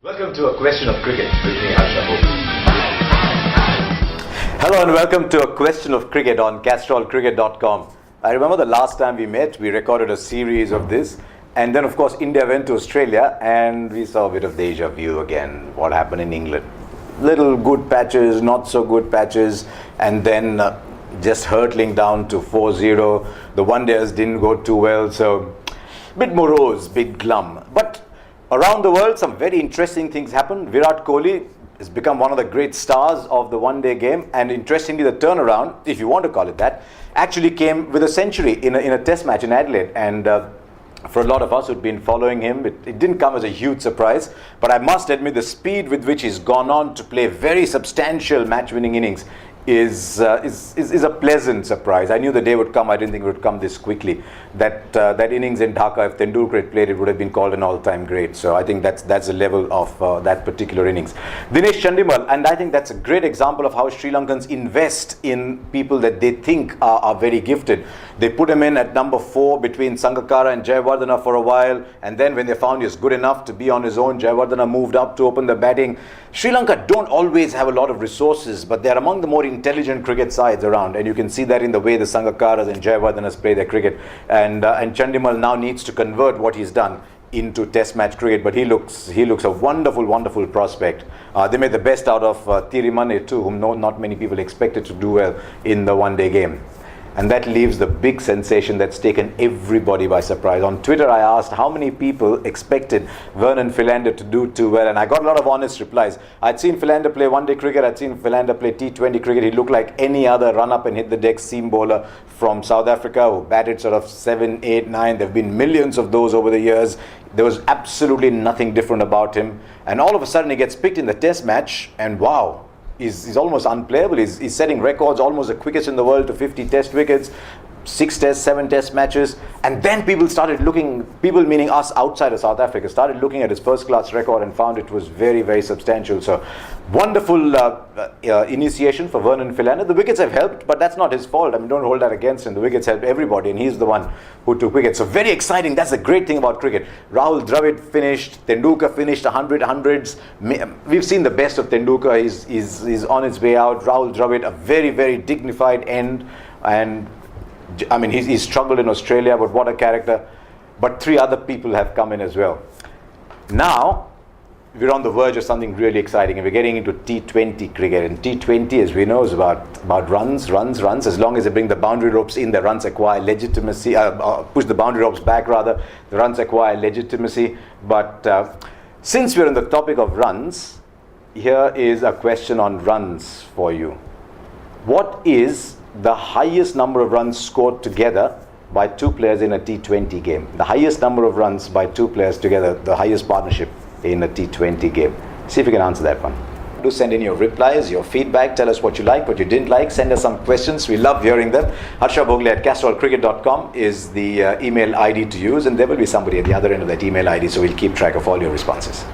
Welcome to A Question of Cricket with me, Harsha Bhogli. Hello and welcome to A Question of Cricket on castrolcricket.com. I remember the last time we met, we recorded a series of this, and then of course India went to Australia and we saw a bit of deja vu again, what happened in England. Little good patches, not so good patches, and then just hurtling down to 4-0. The one-dayers didn't go too well, so bit morose, bit glum. But around the world, some very interesting things happened. Virat Kohli has become one of the great stars of the one-day game, and interestingly, the turnaround, if you want to call it that, actually came with a century in a test match in Adelaide. And for a lot of us who'd been following him, it didn't come as a huge surprise. But I must admit, the speed with which he's gone on to play very substantial match-winning innings is a pleasant surprise. I knew the day would come. I didn't think it would come this quickly. That innings in Dhaka, if Tendulkar had played, it would have been called an all-time great. So I think that's the level of that particular innings. Dinesh Chandimal, and I think that's a great example of how Sri Lankans invest in people that they think are very gifted. They put him in at number 4 between Sangakkara and Jayawardene for a while, and then when they found he was good enough to be on his own, Jayawardene moved up to open the batting. Sri Lanka don't always have a lot of resources, but they're among the more intelligent cricket sides around, and you can see that in the way the Sangakkaras and Jayawardenes play their cricket. And Chandimal now needs to convert what he's done into test match cricket, but he looks a wonderful prospect. They made the best out of Thirimane too, whom not many people expected to do well in the one-day game. And that leaves the big sensation that's taken everybody by surprise. On Twitter, I asked how many people expected Vernon Philander to do too well, and I got a lot of honest replies. I'd seen Philander play one-day cricket, I'd seen Philander play T20 cricket. He looked like any other run-up and hit the deck seam bowler from South Africa who batted sort of 7, 8, 9. There have been millions of those over the years. There was absolutely nothing different about him. And all of a sudden he gets picked in the test match, and wow, he's almost unplayable. He's setting records, almost the quickest in the world to 50 test wickets, 6 tests, 7 test matches. And then people meaning us outside of South Africa, started looking at his first class record and found it was very substantial. So wonderful initiation for Vernon Philander. The wickets have helped, but that's not his fault. I mean, don't hold that against him. The wickets helped everybody, and he's the one who took wickets. So very exciting. That's the great thing about cricket. Rahul Dravid finished, Tendulkar finished 100 hundreds. We've seen the best of Tendulkar. He's on his way out. Rahul Dravid, a very dignified end. And I mean, he's struggled in Australia, but what a character. But 3 other people have come in as well. Now, we're on the verge of something really exciting, and we're getting into T20 cricket. And T20, as we know, is about runs. As long as they bring the boundary ropes in, the runs acquire legitimacy, push the boundary ropes back rather, the runs acquire legitimacy. But since we're on the topic of runs, here is a question on runs for you. What is the highest number of runs scored together by 2 players in a T20 game? The highest number of runs by 2 players together, the highest partnership in a T20 game. See if you can answer that one. Do send in your replies, your feedback. Tell us what you liked, what you didn't like. Send us some questions. We love hearing them. Harsha Bhogli at castrolcricket.com is the email ID to use, and there will be somebody at the other end of that email ID, so we'll keep track of all your responses.